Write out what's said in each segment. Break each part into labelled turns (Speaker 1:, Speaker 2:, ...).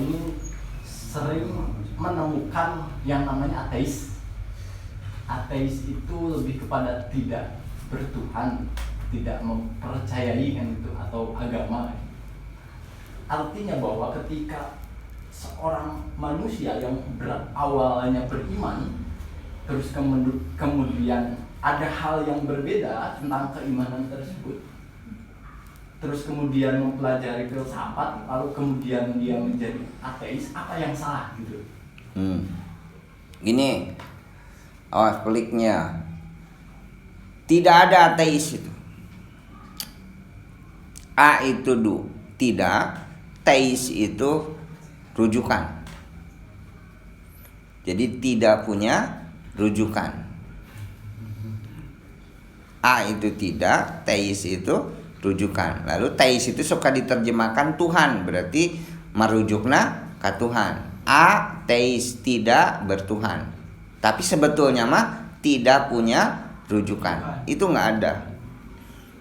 Speaker 1: ini sering menemukan yang namanya ateis. Ateis itu lebih kepada tidak bertuhan, tidak mempercayai kan itu atau agama. Artinya bahwa ketika seorang manusia yang awalnya beriman terus kemudian ada hal yang berbeda tentang keimanan tersebut, terus kemudian mempelajari filsafat, lalu kemudian dia menjadi ateis, apa yang salah gitu?
Speaker 2: Gini, awas peliknya, tidak ada ateis itu. A itu tidak, teis itu rujukan. Jadi tidak punya rujukan. A itu tidak, teis itu rujukan. Lalu teis itu suka diterjemahkan Tuhan, berarti merujukna ke Tuhan. A teis, tidak bertuhan. Tapi sebetulnya mah tidak punya rujukan. Itu nggak ada.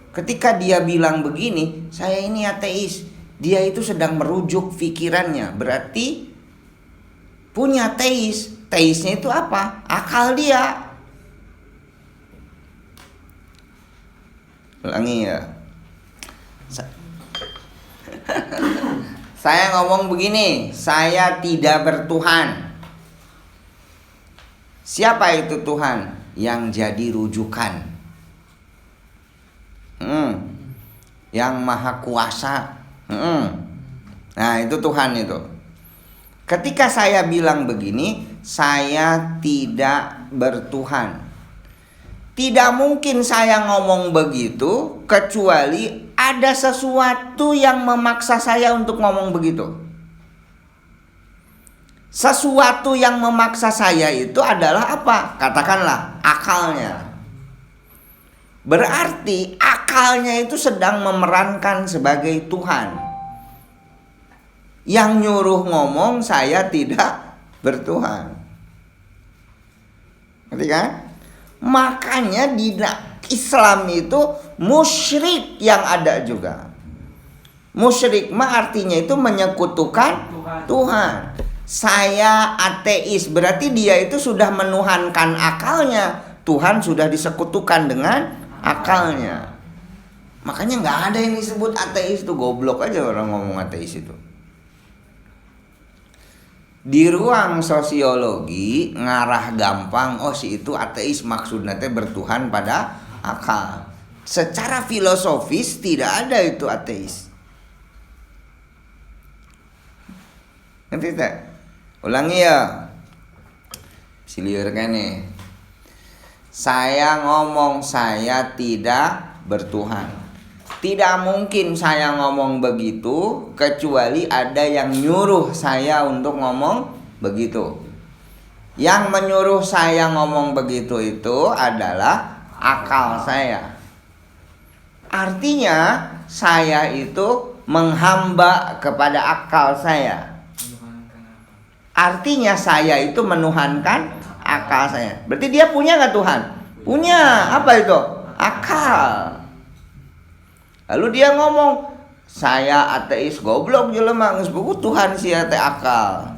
Speaker 2: Ketika dia bilang begini, saya ini ateis, dia itu sedang merujuk pikirannya. Berarti punya teis. Teisnya itu apa? Akal dia. Ulangi ya. Saya ngomong begini, saya tidak bertuhan. Siapa itu Tuhan? Yang jadi rujukan. Yang maha kuasa. Nah itu Tuhan itu. Ketika saya bilang begini, saya tidak bertuhan. Tidak mungkin saya ngomong begitu kecuali ada sesuatu yang memaksa saya untuk ngomong begitu. Sesuatu yang memaksa saya itu adalah apa? Katakanlah akalnya. Berarti akalnya itu sedang memerankan sebagai Tuhan. Yang nyuruh ngomong saya tidak bertuhan. Ngerti kan? Makanya di Islam itu musyrik yang ada juga. Musyrik mah artinya itu menyekutukan Tuhan. Saya ateis, berarti dia itu sudah menuhankan akalnya. Tuhan sudah disekutukan dengan akalnya. Makanya nggak ada yang disebut ateis itu, goblok aja orang ngomong ateis itu. Di ruang sosiologi ngarah gampang, oh si itu ateis, maksudnya teh bertuhan pada akal. Secara filosofis tidak ada itu ateis. Ngerti tak? Ulangi ya. Siliurkan nih. Saya ngomong saya tidak bertuhan. Tidak mungkin saya ngomong begitu kecuali ada yang nyuruh saya untuk ngomong begitu. Yang menyuruh saya ngomong begitu itu adalah akal saya. Artinya saya itu menghamba kepada akal saya. Artinya saya itu menuhankan akal saya. Berarti dia punya nggak Tuhan? Punya. Apa itu? Akal. Lalu dia ngomong, saya ateis, goblok jelema geus buku Tuhan sia teh akal.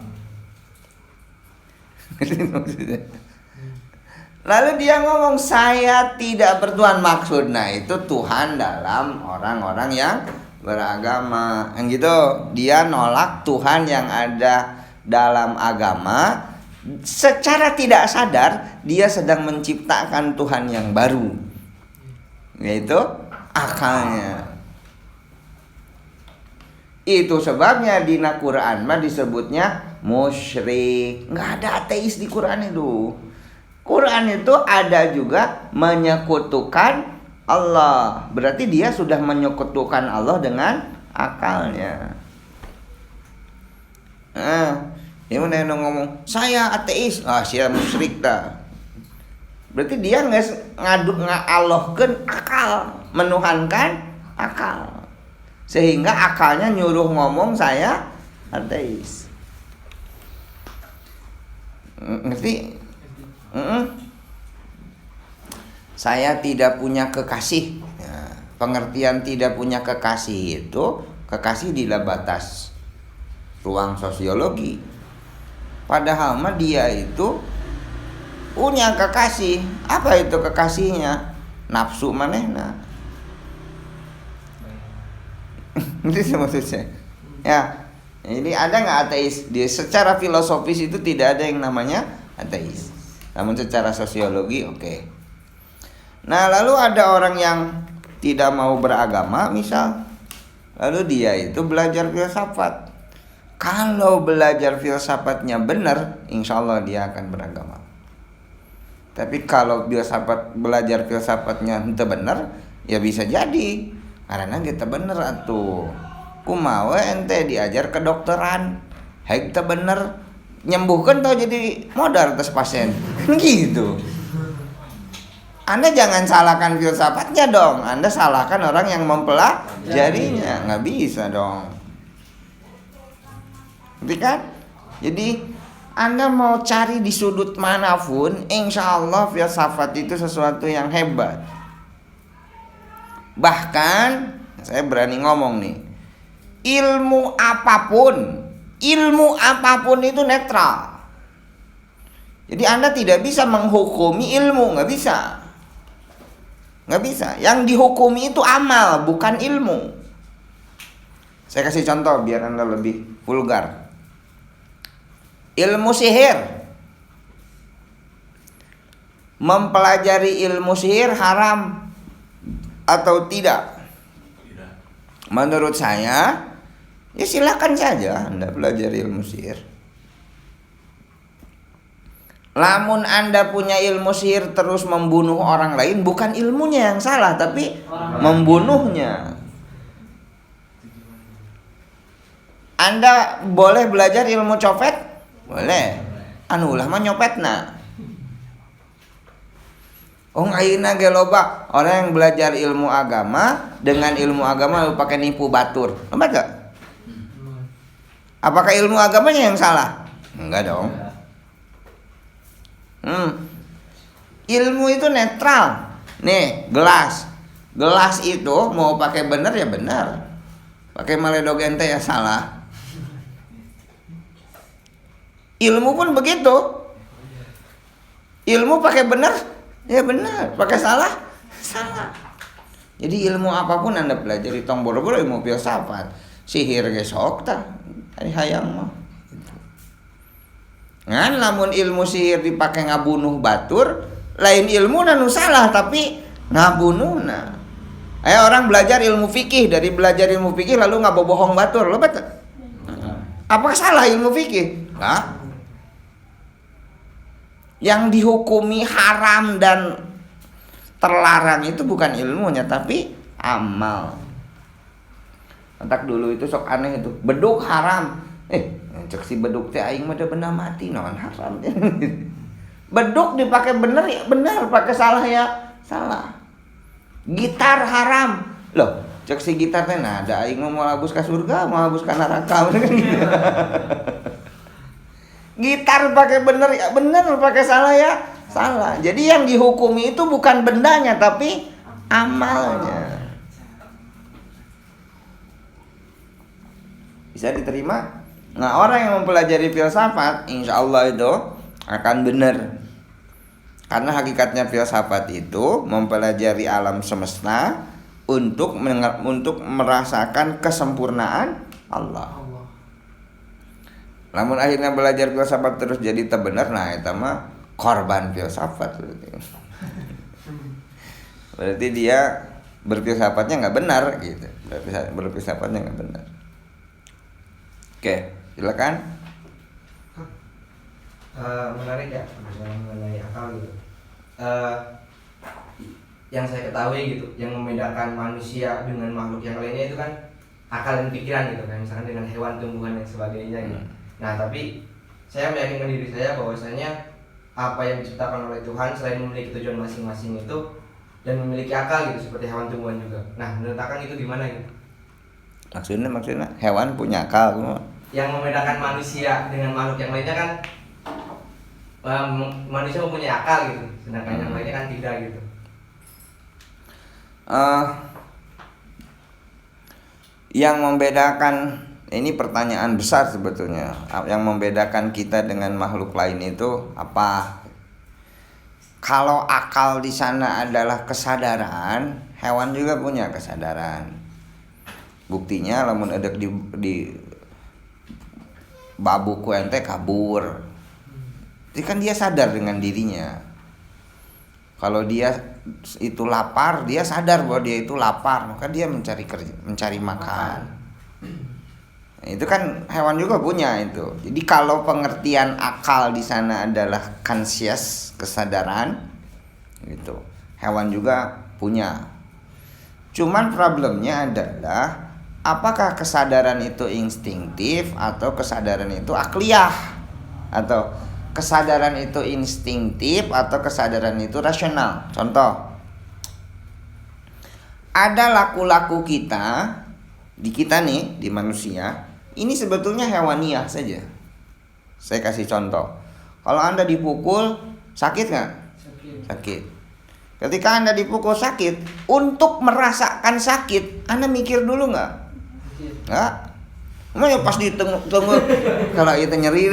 Speaker 2: Lalu dia ngomong saya tidak bertuhan, maksudnya itu Tuhan dalam orang-orang yang beragama. Yang gitu, dia nolak Tuhan yang ada dalam agama. Secara tidak sadar dia sedang menciptakan Tuhan yang baru, yaitu akalnya. Itu sebabnya di Quran mah disebutnya musyrik. Nggak ada ateis di Quran itu. Quran itu ada juga menyekutukan Allah. Berarti dia sudah menyekutukan Allah dengan akalnya. Ini mana yang ngomong saya ateis, sia musyrik dah. Berarti dia ngalahkeun akal, menuhankan akal. Sehingga akalnya nyuruh ngomong saya ateis. Ngerti? Saya tidak punya kekasih. Pengertian tidak punya kekasih itu, kekasih di batas. ruang sosiologi. Padahal mah dia itu punya kekasih. Apa itu kekasihnya? Nafsu manehna. Itu maksud saya. Ya. Jadi ada nggak ateis? Dia secara filosofis itu tidak ada yang namanya ateis. Namun secara sosiologi oke. Nah, lalu ada orang yang tidak mau beragama misal, lalu dia itu belajar filsafat. Kalau belajar filsafatnya benar, insya Allah dia akan beragama. Tapi kalau belajar filsafatnya itu benar, ya bisa jadi karena kita benar atuh. Kumaha ente diajar kedokteran, haik teh bener nyembuhkan tau jadi modal tes pasien. Gitu. Anda jangan salahkan filsafatnya dong. Anda salahkan orang yang mempelajarinya. Nggak bisa dong. Ngerti kan? Jadi Anda mau cari di sudut manapun, insya Allah filsafat itu sesuatu yang hebat. Bahkan saya berani ngomong nih, ilmu apapun itu netral. Jadi Anda tidak bisa menghukumi ilmu, nggak bisa. Yang dihukumi itu amal, bukan ilmu. Saya kasih contoh biar Anda lebih vulgar. Ilmu sihir. Mempelajari ilmu sihir haram atau tidak? Menurut saya, ya silakan saja Anda belajar ilmu sihir. Lamun Anda punya ilmu sihir terus membunuh orang lain, bukan ilmunya yang salah, tapi membunuhnya. Anda boleh belajar ilmu copet? Boleh. Anu ulah mah nyopetna. Ayeuna ge loba orang yang belajar ilmu agama dengan ilmu agama lalu pakai nipu batur. Lomba gak? Apakah ilmu agamanya yang salah? Enggak dong. Ilmu itu netral. Nih, gelas. Gelas itu mau pakai benar ya benar. Pakai maledog ente ya salah. Ilmu pun begitu. Ilmu pakai benar ya benar, pakai salah salah. Jadi ilmu apapun Anda pelajari, tong boro-boro ilmu filsafat, sihir ge sok tah ari hayang mah. Ngan lamun ilmu sihir dipakai ngabunuh batur, lain ilmu nu salah tapi ngabunuhna. Orang belajar ilmu fikih, dari belajar ilmu fikih lalu ngabobohong batur, lo betul? Apakah salah ilmu fikih? Nah, yang dihukumi haram dan terlarang itu bukan ilmunya tapi amal. Entak dulu itu sok aneh itu, beduk haram. Cek si beduk teh aing mah benda mati naon haram. Beduk dipakai bener ya benar, pakai salah ya salah. Gitar haram. Loh, cek si gitar teh nah ada aing mau labus ka surga, mau labus ka neraka. Gitar pakai bener ya bener, pakai salah ya salah. Jadi yang dihukumi itu bukan bendanya tapi amalnya. Bisa diterima? Nah, orang yang mempelajari filsafat insya Allah itu akan benar. Karena hakikatnya filsafat itu mempelajari alam semesta untuk merasakan kesempurnaan Allah. Namun akhirnya belajar filsafat terus jadi terbenar, nah itu mah korban filsafat. Berarti dia berfilsafatnya nggak benar gitu. Berfilsafatnya nggak benar. Oke, silakan.
Speaker 3: Menarik ya mengenai akal gitu. Yang saya ketahui gitu, yang membedakan manusia dengan makhluk yang lainnya itu kan akal dan pikiran gitu kan, misalkan dengan hewan, tumbuhan dan sebagainya gitu. Nah, tapi saya meyakinkan diri saya bahwasanya apa yang diciptakan oleh Tuhan selain memiliki tujuan masing-masing itu dan memiliki akal gitu seperti hewan, tumbuhan juga. Nah, menurut Akang itu gimana gitu?
Speaker 2: Maksudnya hewan punya akal.
Speaker 3: Yang membedakan manusia dengan makhluk yang lainnya kan manusia mempunyai akal gitu, sedangkan yang lainnya kan tidak gitu.
Speaker 2: Yang membedakan Ini pertanyaan besar sebetulnya. Yang membedakan kita dengan makhluk lain itu apa? Kalau akal di sana adalah kesadaran, hewan juga punya kesadaran. Buktinya lamun edek di babuku ente kabur. Jadi kan dia sadar dengan dirinya. Kalau dia itu lapar, dia sadar bahwa dia itu lapar, maka dia mencari makan. Nah, itu kan hewan juga punya itu. Jadi kalau pengertian akal di sana adalah conscious, kesadaran, gitu. Hewan juga punya. Cuman problemnya adalah apakah kesadaran itu instinktif atau kesadaran itu akliyah, atau kesadaran itu instinktif atau kesadaran itu rasional. Contoh, ada laku-laku kita nih, di manusia ini sebetulnya hewaniah saja. Saya kasih contoh. Kalau Anda dipukul, sakit nggak? Sakit. Ketika Anda dipukul sakit, untuk merasakan sakit, Anda mikir dulu nggak? Nggak. Emangnya pas ditunggu kalau itu nyeri,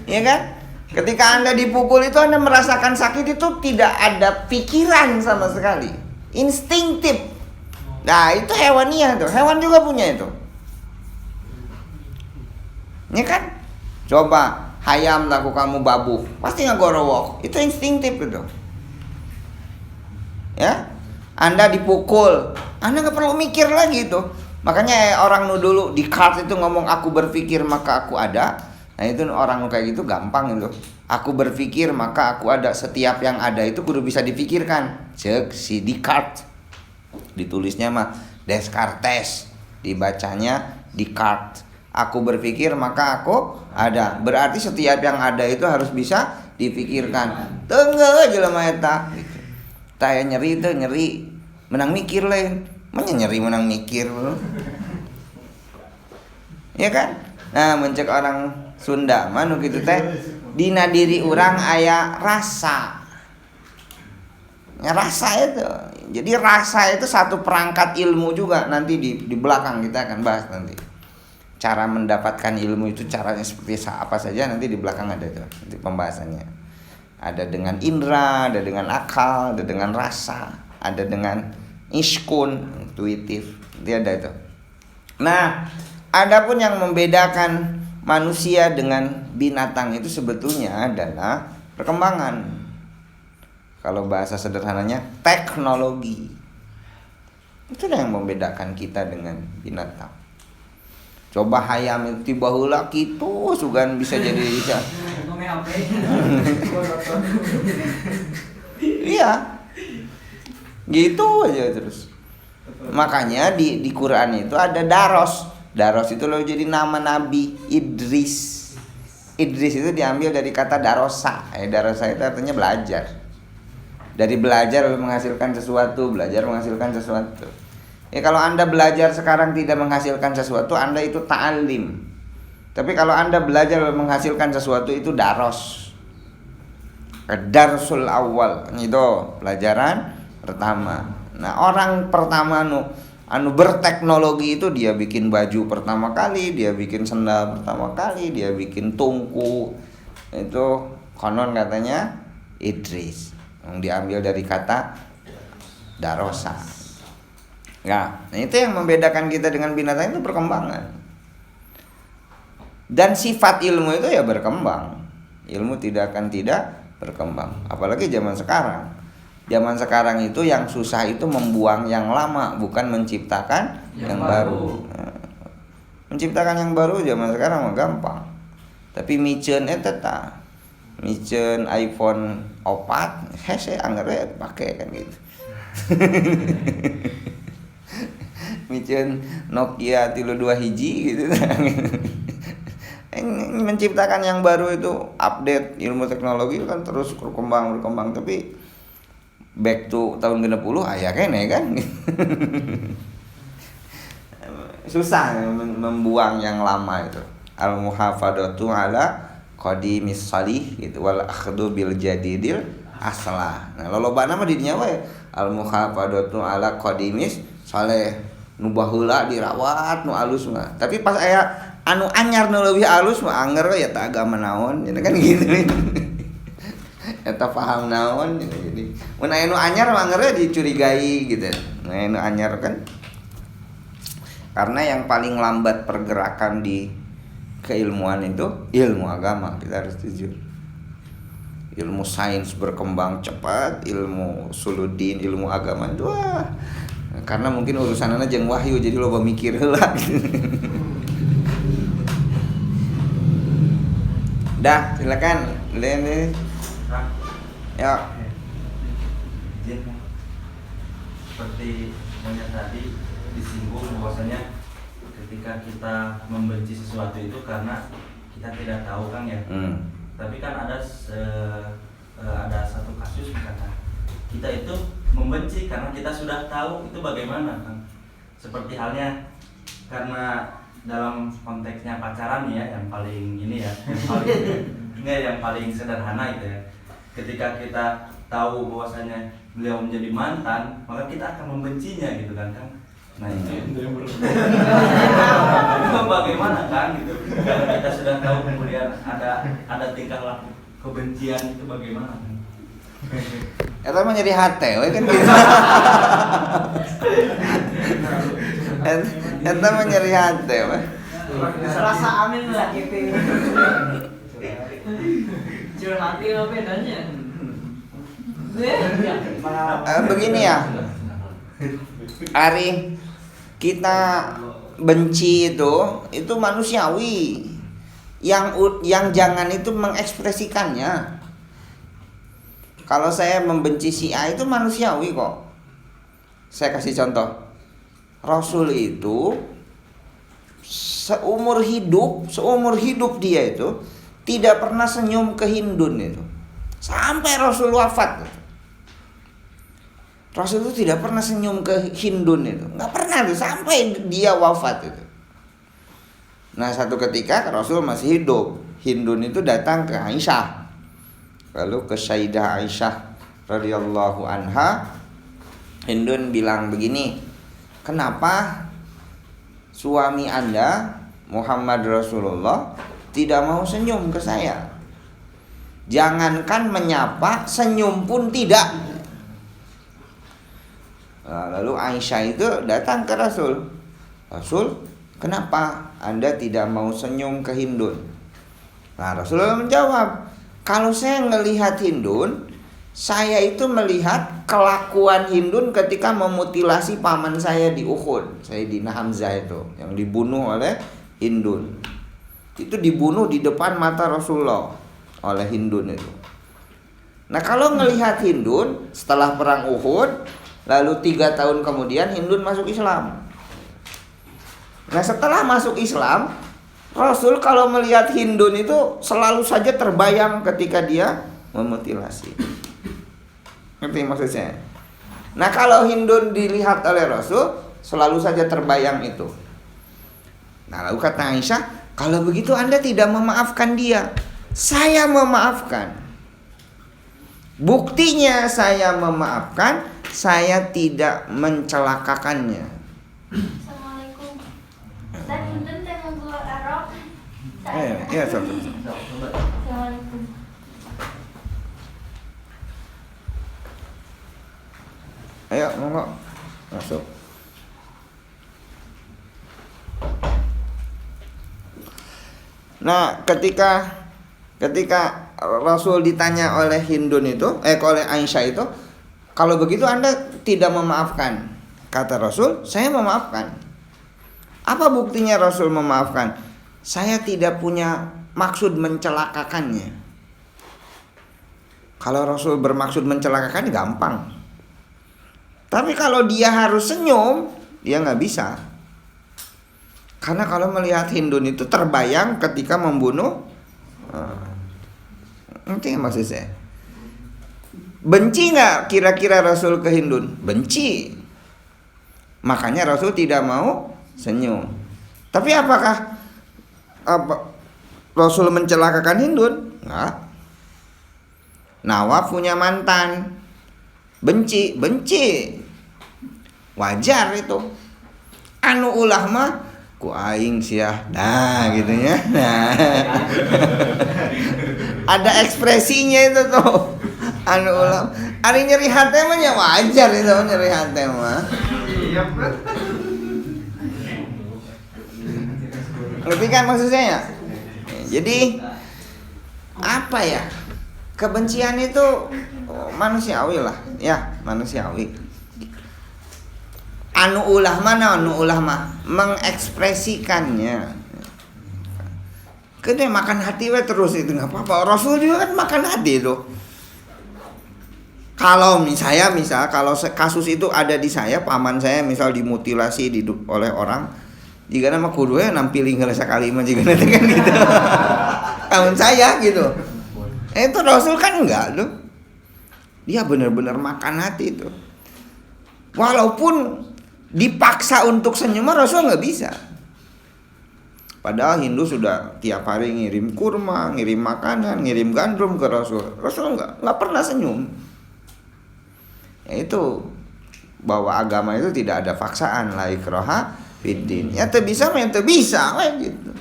Speaker 2: ya kan? Ketika Anda dipukul itu Anda merasakan sakit itu tidak ada pikiran sama sekali, instinktif. Nah itu hewaniah tuh, hewan juga punya itu, ya kan? Coba hayam laku kamu babu, pasti ngagorowok, itu instinktif gitu, ya. Anda dipukul, Anda nggak perlu mikir lagi tuh. Makanya orang dulu di Descartes itu ngomong aku berpikir maka aku ada. Nah itu orang kayak gitu gampang itu. Aku berpikir maka aku ada. Setiap yang ada itu kudu bisa dipikirkan. Cek si Descartes. Ditulisnya mah Descartes, dibacanya Descartes. Aku berpikir maka aku ada. Berarti setiap yang ada itu harus bisa dipikirkan. Tengah aja lah eta. Taya nyeri itu nyeri menang mikir lain. Mana nyeri menang mikir. Ya kan? Nah, mencek orang Sunda manu kitu teh dina diri urang aya rasa. Ya, rasa itu. Jadi rasa itu satu perangkat ilmu juga, nanti di belakang kita akan bahas nanti. Cara mendapatkan ilmu itu caranya seperti apa saja nanti di belakang ada itu nanti pembahasannya. Ada dengan indera, ada dengan akal, ada dengan rasa, ada dengan iskun, intuitif. Nanti ada itu. Nah, adapun yang membedakan manusia dengan binatang itu sebetulnya adalah perkembangan. Kalau bahasa sederhananya teknologi. Itulah yang membedakan kita dengan binatang. Coba hayam itu tiba heula kitu sugan bisa jadi bisa. Iya. Gitu aja terus. Makanya di Quran itu ada Daros. Daros itu loh jadi nama Nabi Idris. Idris itu diambil dari kata darosa. Darosa itu artinya belajar. Dari belajar lalu menghasilkan sesuatu, belajar menghasilkan sesuatu. Kalau Anda belajar sekarang tidak menghasilkan sesuatu, Anda itu ta'alim. Tapi kalau Anda belajar lalu menghasilkan sesuatu itu daros. Darsul awal itu pelajaran pertama. Nah, orang pertama anu berteknologi itu dia bikin baju pertama kali, dia bikin sendal pertama kali, dia bikin tungku. Itu konon katanya Idris. Yang diambil dari kata darosa. Nah, itu yang membedakan kita dengan binatang itu perkembangan. Dan sifat ilmu itu ya berkembang. Ilmu tidak akan tidak berkembang. Apalagi zaman sekarang. Zaman sekarang itu yang susah itu membuang yang lama, bukan menciptakan yang baru. Nah, menciptakan yang baru zaman sekarang mah gampang. Tapi miceun eta tah. Miceun iPhone 4, hese anggar pakai kan gitu. Miceun Nokia 32 hiji gitu. Menciptakan yang baru itu update ilmu teknologi kan terus berkembang tapi back to tahun 60 aya kene kan. Susah membuang yang lama itu. Al muhafadatu ala qadimis salih gitu wal akhdhu bil jadidil aslah. Nah lolobana mah di dinya we al muhafadatu ala qadimis saleh nu baheula dirawat nu alus mah. Tapi pas aya anu anyar nu leuwih alus mah anger we ya tah agama naon nya kan gitu. Eta paham naon jadi mun aya nu anyar mah anger we dicurigai gitu. Nah anu anyar kan karena yang paling lambat pergerakan di keilmuan itu ilmu agama, kita harus jujur. Ilmu sains berkembang cepat, ilmu suludin, ilmu agama itu wah. Karena mungkin urusanana jeung wahyu jadi loba mikir heula. Dah, silakan. Lene. Ya.
Speaker 4: Izin, seperti yang tadi disinggung bahwasanya ketika kita membenci sesuatu itu karena kita tidak tahu kan ya. Tapi kan ada satu kasus misalkan kita itu membenci karena kita sudah tahu itu bagaimana kan. Seperti halnya karena dalam konteksnya pacaran ya yang paling ini ya, yang paling sederhana itu ya. Ketika kita tahu bahwasanya beliau menjadi mantan, maka kita akan membencinya gitu kan. Nah itu itu bagaimana kan gitu. Kalau kita sudah tahu kemudian ada tingkah laku kebencian itu bagaimana kan.
Speaker 2: Eta mah nyeri hate we kan gitu. Eta mah nyeri hate we.
Speaker 5: Rasa amin lah gitu. Curhat itu bedanya.
Speaker 2: Begini ya. Ari kita benci itu manusiawi. Yang jangan itu mengekspresikannya. Kalau saya membenci si A itu manusiawi kok. Saya kasih contoh. Rasul itu seumur hidup dia itu tidak pernah senyum ke Hindun itu. Sampai Rasul wafat. Rasul itu tidak pernah senyum ke Hindun itu. Enggak pernah tuh sampai dia wafat itu. Nah, satu ketika Rasul masih hidup, Hindun itu datang ke Aisyah. Lalu ke Sayyidah Aisyah radhiyallahu anha, Hindun bilang begini, "Kenapa suami Anda Muhammad Rasulullah tidak mau senyum ke saya? Jangankan menyapa, senyum pun tidak." Nah, lalu Aisyah itu datang ke Rasul. "Rasul, kenapa Anda tidak mau senyum ke Hindun?" Nah, Rasulullah menjawab, "Kalau saya melihat Hindun, saya itu melihat kelakuan Hindun ketika memutilasi paman saya di Uhud, Sayyidina Hamzah itu, yang dibunuh oleh Hindun. Itu dibunuh di depan mata Rasulullah oleh Hindun itu. Nah, kalau melihat Hindun setelah perang Uhud, lalu 3 tahun kemudian Hindun masuk Islam. Nah, setelah masuk Islam, Rasul kalau melihat Hindun itu selalu saja terbayang ketika dia memutilasi. Ngerti maksud saya? Nah, kalau Hindun dilihat oleh Rasul, selalu saja terbayang itu. Nah, lalu kata Aisyah, "Kalau begitu Anda tidak memaafkan dia." "Saya memaafkan. Buktinya saya memaafkan, saya tidak mencelakakannya."
Speaker 6: Assalamualaikum. Ustaz, punten teh mau keluar arok.
Speaker 2: Iya, sob.
Speaker 6: Assalamualaikum.
Speaker 2: Ayo, monggo. Masuk. Nah, ketika Rasul ditanya oleh Hindun itu, oleh Aisyah itu, "Kalau begitu Anda tidak memaafkan?" Kata Rasul, "Saya memaafkan." Apa buktinya Rasul memaafkan? "Saya tidak punya maksud mencelakakannya." Kalau Rasul bermaksud mencelakakan gampang. Tapi kalau dia harus senyum, dia nggak bisa. Karena kalau melihat Hindun itu terbayang ketika membunuh. Nanti maksud saya. Benci nggak kira-kira Rasul ke Hindun? Benci. Makanya Rasul tidak mau senyum. Tapi apakah Rasul mencelakakan Hindun? Enggak. Nawaf punya mantan, benci, wajar itu. Anu ulah mah ku aing sia, nah gitunya. Nah. Ada ekspresinya itu tuh. Anu ulah, ari nyeri hati mah ya wajar itu, nyeri hati mah. Ngerti kan maksudnya ya? Jadi apa ya? Kebencian itu manusiawi lah, ya manusiawi. Anu ulah mah mengekspresikannya. Kene makan hati we terus itu nggak apa-apa. Rasul juga kan makan hati itu. Kalau kalau kasus itu ada di saya, paman saya misal dimutilasi oleh orang, jika nama kudu ya nampilin ngerasa kalimat jika nanti kan gitu. Paman saya gitu. Itu Rasul kan enggak tuh. Dia benar-benar makan hati itu. Walaupun dipaksa untuk senyum, Rasul nggak bisa. Padahal Hindu sudah tiap hari ngirim kurma, ngirim makanan, ngirim gandum ke Rasul. Rasul nggak pernah senyum. Ya itu bahwa agama itu tidak ada paksaan, la ikraha fiddin. Ya teu bisa gitu.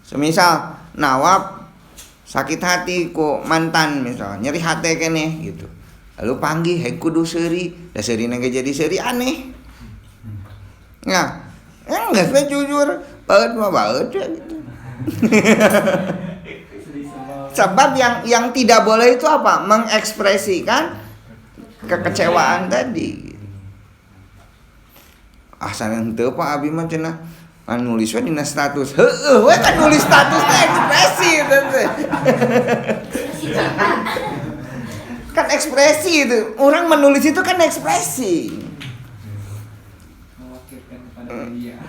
Speaker 2: Semisal Nawab sakit hati ku mantan misal, nyeri hati keneh gitu. Lalu panggil hei kudu seuri, da seurina ge jadi seuri aneh. Nah, enggak saya jujur, baut mah baut gitu. Sebab yang tidak boleh itu apa? Mengekspresikan kekecewaan tadi. Sanes henteu Pak abi mah cenah nulis we dina status. Heueuh we kan nulis status teh ekspresi itu teh. Kan ekspresi itu. Orang menulis itu kan ekspresi.
Speaker 5: Mewakilkan kepada dia.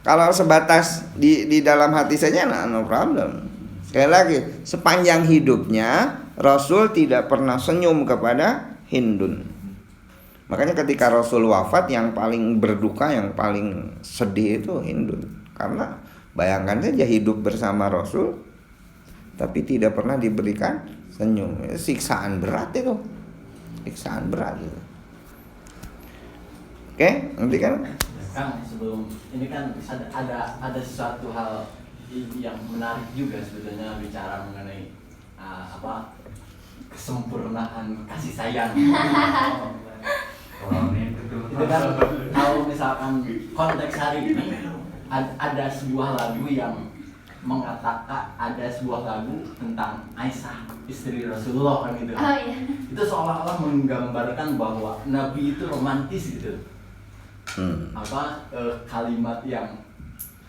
Speaker 2: Kalau sebatas di dalam hati saja no problem. Sekali lagi, sepanjang hidupnya Rasul tidak pernah senyum kepada Hindun. Makanya ketika Rasul wafat, yang paling berduka, yang paling sedih itu Hindun. Karena bayangkan saja hidup bersama Rasul tapi tidak pernah diberikan senyum. Siksaan berat itu. Siksaan berat itu. Oke, nanti kan
Speaker 1: Kang, sebelum ini kan ada sesuatu hal yang menarik juga sebetulnya bicara mengenai kesempurnaan kasih sayang. Itu kan kalau misalkan konteks hari ini ada sebuah lagu yang mengatakan, ada sebuah lagu tentang Aisyah istri Rasulullah kan gitu.
Speaker 6: Oh iya.
Speaker 1: Itu seolah-olah menggambarkan bahwa Nabi itu romantis gitu. Kalimat yang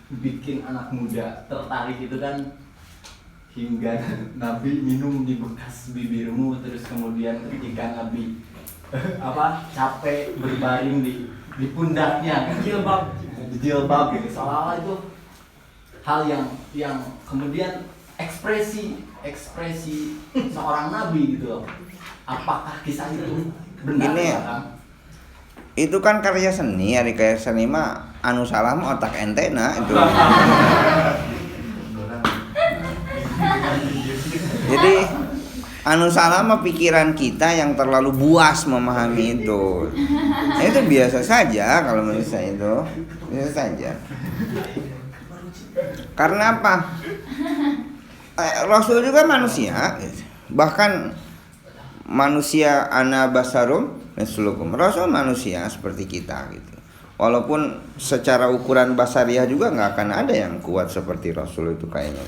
Speaker 1: bikin anak muda tertarik itu kan, hingga Nabi minum di bekas bibirmu, terus kemudian ketika Nabi capek berbaring di pundaknya, jilbab gitu, seolah-olah itu hal yang kemudian ekspresi seorang Nabi gitu loh. Apakah kisah itu benar?
Speaker 2: Gini ya, itu kan karya seni, karya seni mah anu salah mah otak entena itu. Jadi anu salah mah pikiran kita yang terlalu buas memahami itu. Itu biasa saja kalau menurut saya itu. Biasa saja. Karena apa? Rasul juga manusia. Bahkan manusia ana basarum mislukum. Rasul manusia seperti kita gitu. Walaupun secara ukuran basariah juga nggak akan ada yang kuat seperti Rasul itu kayaknya.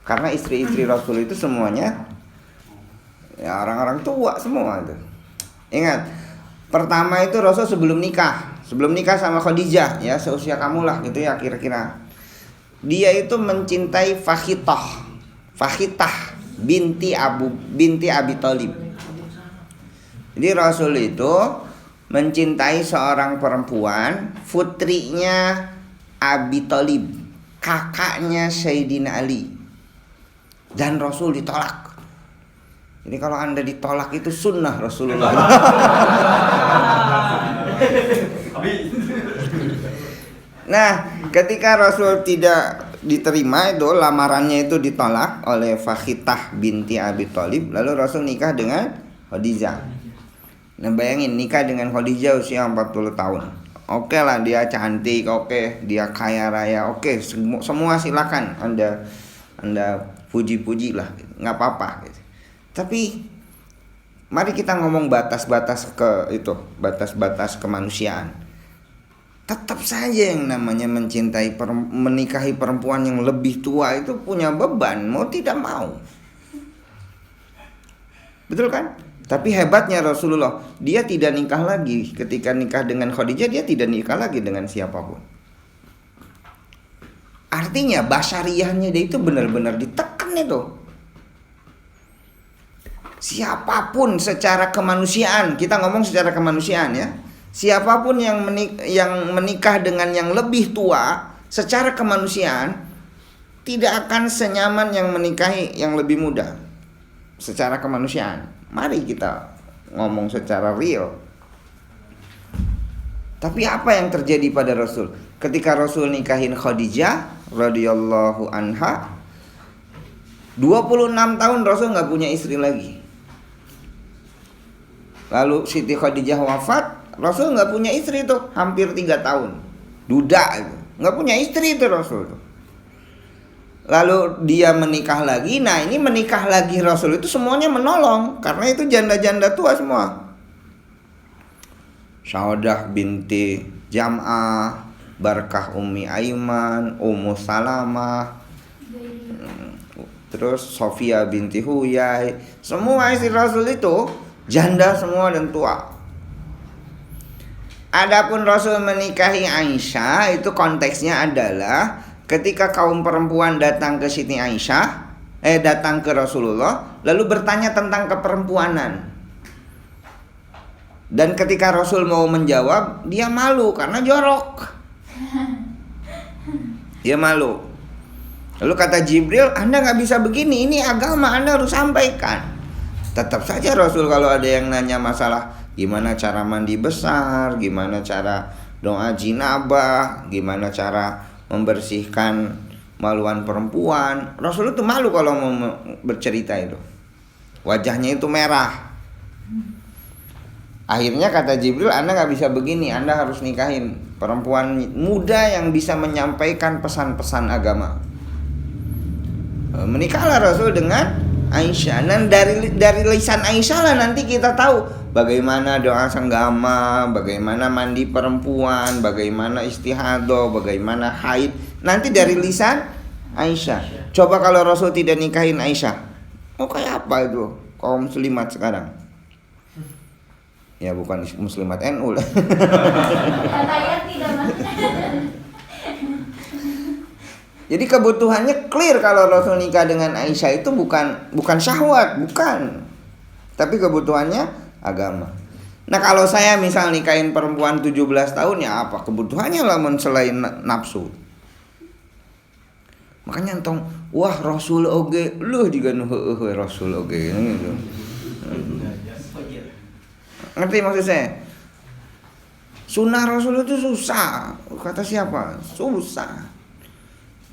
Speaker 2: Karena istri-istri Rasul itu semuanya ya orang-orang tua semua itu. Ingat, pertama itu Rasul sebelum nikah sama Khadijah ya, seusia kamu lah gitu ya kira-kira. Dia itu mencintai Fakhitah binti Abi Thalib. Jadi Rasul itu mencintai seorang perempuan, putrinya Abi Thalib, kakaknya Sayyidina Ali. Dan Rasul ditolak. Jadi kalau Anda ditolak itu sunnah Rasulullah. Nah, ketika Rasul tidak diterima itu lamarannya itu ditolak oleh Fakhitah binti Abi Thalib, lalu Rasul nikah dengan Khadijah. Nah bayangin nikah dengan Khadijah usia 40 tahun. Oke lah dia cantik, oke dia kaya raya, oke semua silakan Anda puji-puji lah, nggak apa-apa gitu. Tapi mari kita ngomong batas-batas batas-batas kemanusiaan. Tetap saja yang namanya menikahi perempuan yang lebih tua itu punya beban, mau tidak mau. Betul kan? Tapi hebatnya Rasulullah, dia tidak nikah lagi. Ketika nikah dengan Khadijah, dia tidak nikah lagi dengan siapapun. Artinya basyariahnya dia itu benar-benar ditekan itu. Siapapun secara kemanusiaan, kita ngomong secara kemanusiaan ya. Siapapun yang menikah dengan yang lebih tua secara kemanusiaan tidak akan senyaman yang menikahi yang lebih muda secara kemanusiaan. Mari kita ngomong secara real. Tapi apa yang terjadi pada Rasul? Ketika Rasul nikahin Khadijah radhiyallahu anha, 26 tahun Rasul nggak punya istri lagi. Lalu Siti Khadijah wafat, Rasul nggak punya istri tuh hampir 3 tahun. Duda itu, nggak punya istri itu Rasul tuh. Lalu dia menikah lagi. Nah ini menikah lagi Rasul itu semuanya menolong, karena itu janda-janda tua semua. Saudah binti Jam'ah, Barkah Ummi Aiman, Ummu Salamah, terus Sofia binti Huyai. Semua istri Rasul itu janda semua dan tua. Adapun Rasul menikahi Aisyah itu konteksnya adalah ketika kaum perempuan datang ke Siti Aisyah, datang ke Rasulullah, lalu bertanya tentang keperempuanan. Dan ketika Rasul mau menjawab, dia malu karena jorok. Dia malu. Lalu kata Jibril, Anda nggak bisa begini, ini agama, Anda harus sampaikan. Tetap saja Rasul kalau ada yang nanya masalah gimana cara mandi besar, gimana cara doa jinabah, gimana cara membersihkan maluan perempuan, Rasul itu malu kalau mau bercerita itu. Wajahnya itu merah. Akhirnya kata Jibril, Anda gak bisa begini, Anda harus nikahin perempuan muda yang bisa menyampaikan pesan-pesan agama. Menikahlah Rasul dengan Aisyah. Dan dari lisan Aisyah lah nanti kita tahu bagaimana doa senggama, bagaimana mandi perempuan, bagaimana istihadah, bagaimana haid. Nanti dari lisan Aisyah. Coba kalau Rasul tidak nikahin Aisyah, kayak apa itu kaum muslimat sekarang? Ya bukan muslimat NU lah.
Speaker 6: Katanya tidak mas.
Speaker 2: Jadi kebutuhannya clear kalau Rasul nikah dengan Aisyah itu bukan syahwat, bukan. Tapi kebutuhannya agama. Nah kalau saya misal nikahin perempuan 17 tahun ya apa? Kebutuhannya lah selain nafsu. Makanya entong, wah Rasul oge, lu juga Rasul oge gitu. Ngerti maksud saya? Sunnah Rasul itu susah. Kata siapa? Susah.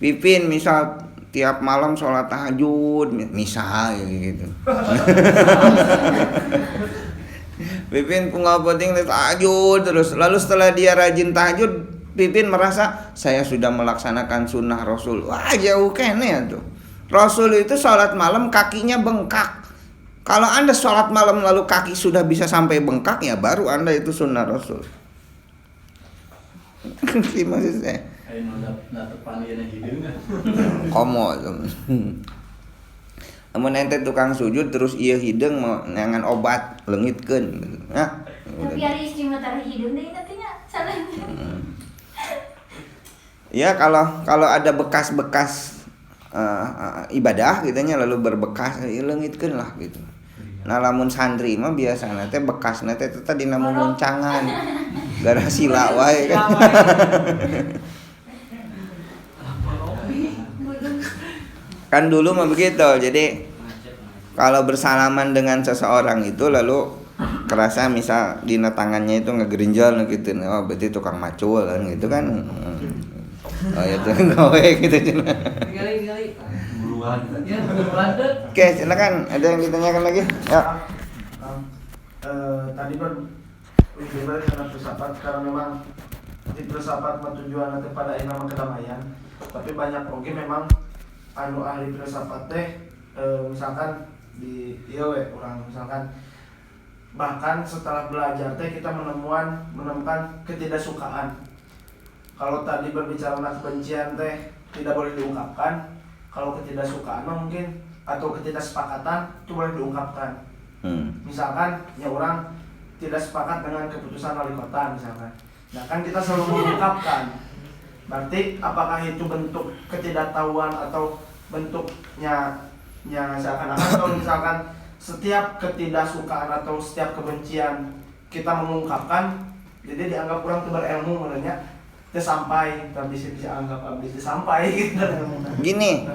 Speaker 2: Pipin misal tiap malam sholat tahajud, misal gitu. Pipin pungal penting tahajud terus. Lalu setelah dia rajin tahajud, Pipin merasa saya sudah melaksanakan sunnah Rasul. Wah jauh kene tuh. Rasul itu sholat malam kakinya bengkak. Kalau Anda sholat malam lalu kaki sudah bisa sampai bengkak, ya baru Anda itu sunnah Rasul. Ngerti maksud saya? Komo. Amun ente tukang sujud terus ieu hideung mau ngangan obat leungitkeun. Nah.
Speaker 6: Tapi hari istri mata hidup deh katanya salah.
Speaker 2: Ya kalau ada bekas-bekas ibadah gitunya lalu berbekas leungitkeun lah gitu. Nah lamun santri mah biasana teh bekasna teh tadi dina muncangan. Gara sila wae kan. Kan dulu mah begitu. Jadi kalau bersalaman dengan seseorang itu lalu kerasa misal dina tangannya itu ngegerinjal gitu. Oh berarti tukang macul kan gitu kan. Oh itu gawe gitu cina.
Speaker 5: Kali.
Speaker 4: Buruan.
Speaker 5: Ya, lanjut.
Speaker 2: Oke, silakan. Ada yang ditanyakan lagi? Ya.
Speaker 7: Tadi berbicara dengan filsafat karena memang di filsafat tujuan nanti pada nama kedamaian, tapi banyak oke memang ahli filsafat teh misalkan di orang misalkan bahkan setelah belajar teh kita menemukan ketidaksukaan. Kalau tadi berbicara tentang kebencian teh tidak boleh diungkapkan, kalau ketidaksukaan mungkin atau ketidaksepakatan itu boleh diungkapkan. Misalkan ya orang tidak sepakat dengan keputusan wali kota misalkan. Nah kan kita selalu mengungkapkan. Berarti apakah itu bentuk ketidaktahuan atau bentuknya seakan-akan atau misalkan setiap ketidaksukaan atau setiap kebencian kita mengungkapkan, jadi dianggap kurang berilmu menurutnya, itu sampai tapi bisa anggap habis sampai gitu.
Speaker 2: Gini,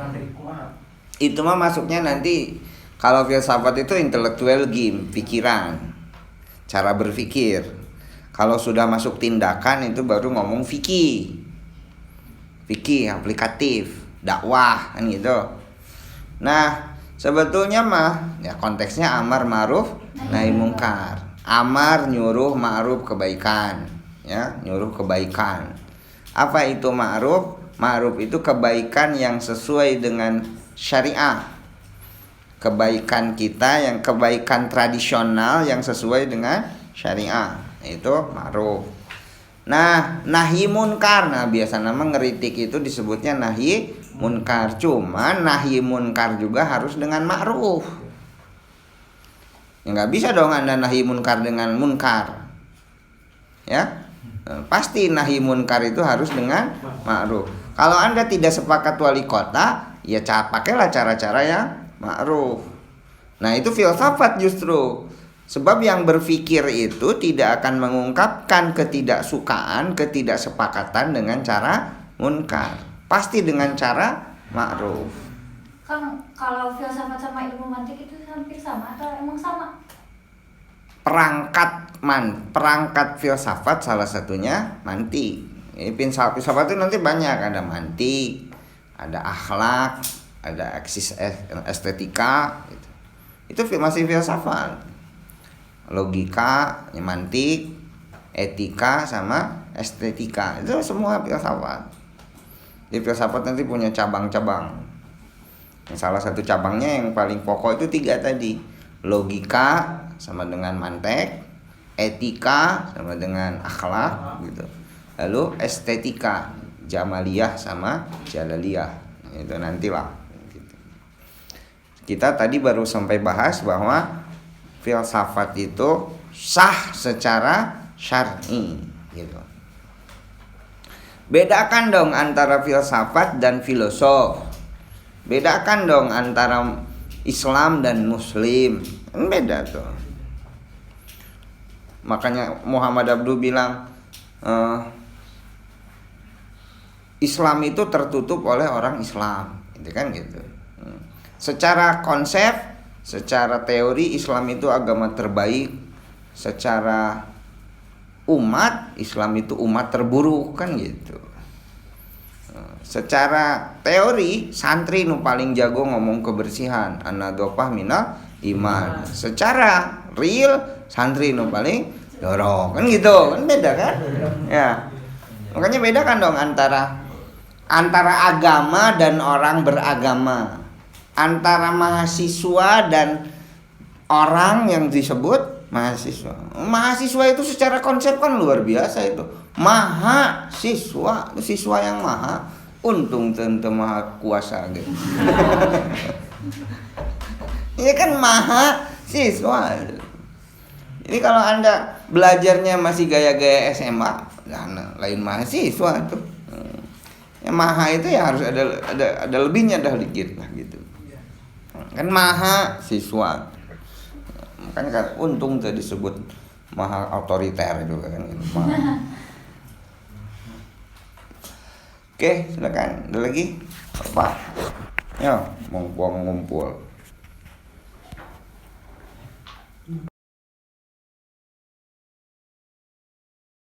Speaker 2: itu mah masuknya nanti kalau filsafat itu intellectual game, pikiran, cara berpikir. Kalau sudah masuk tindakan itu baru ngomong fikih aplikatif, dakwah kan gitu. Nah sebetulnya mah ya konteksnya amar ma'ruf nahi mungkar. Amar nyuruh, ma'ruf kebaikan, ya nyuruh kebaikan. Apa itu ma'ruf? Ma'ruf itu kebaikan yang sesuai dengan syariah. Kebaikan kita yang kebaikan tradisional yang sesuai dengan syariah, itu ma'ruf. Nah, nahi munkar, nah biasa nama ngeritik itu disebutnya nahi munkar. Cuman nahi munkar juga harus dengan ma'ruf. Ya nggak bisa dong Anda nahi munkar dengan munkar. Ya. Pasti nahi munkar itu harus dengan ma'ruf. Kalau Anda tidak sepakat wali kota, ya pakailah cara-cara yang ma'ruf. Nah, itu filsafat justru. Sebab yang berpikir itu tidak akan mengungkapkan ketidaksukaan, ketidaksepakatan dengan cara munkar. Pasti dengan cara ma'ruf.
Speaker 6: Kan kalau filsafat sama ilmu mantik itu hampir sama atau emang sama?
Speaker 2: Perangkat filsafat salah satunya mantik. Ini filsafat itu nanti banyak, ada mantik, ada akhlak, ada estetika gitu. Itu masih filsafat. Logika, mantik, etika sama estetika. Itu semua filsafat. Di filsafat nanti punya cabang-cabang. Salah satu cabangnya yang paling pokok itu 3 tadi. Logika sama dengan mantek, etika sama dengan akhlak gitu. Lalu estetika, jamaliyah sama jalaliyah. Itu nantilah gitu. Kita tadi baru sampai bahas bahwa filsafat itu sah secara syar'i gitu. Bedakan dong antara filsafat dan filosof. Bedakan dong antara Islam dan Muslim. Kan beda tuh. Makanya Muhammad Abduh bilang Islam itu tertutup oleh orang Islam, gitu kan gitu. Secara konsep, secara teori Islam itu agama terbaik. Secara umat, Islam itu umat terburuk kan gitu. Secara teori santri nu paling jago ngomong kebersihan, an-nadhofah minal iman. Secara real santri nu paling dorong kan gitu. Kan beda kan? Ya. Makanya beda kan dong antara agama dan orang beragama. Antara mahasiswa dan orang yang disebut mahasiswa. Mahasiswa itu secara konsep kan luar biasa itu. Mahasiswa, siswa yang maha. Untung tentu maha kuasa gitu. Ini kan mahasiswa. Jadi kalau Anda belajarnya masih gaya-gaya SMA, nah, lain mahasiswa tuh. Ya maha itu ya harus ada lebihnya dah dikit lah gitu. Kan mahasiswa. Makanya kan untung tuh disebut maha otoriter juga kan gitu. Oke, silakan. Ada lagi? Apa? Ya, mau ngumpul.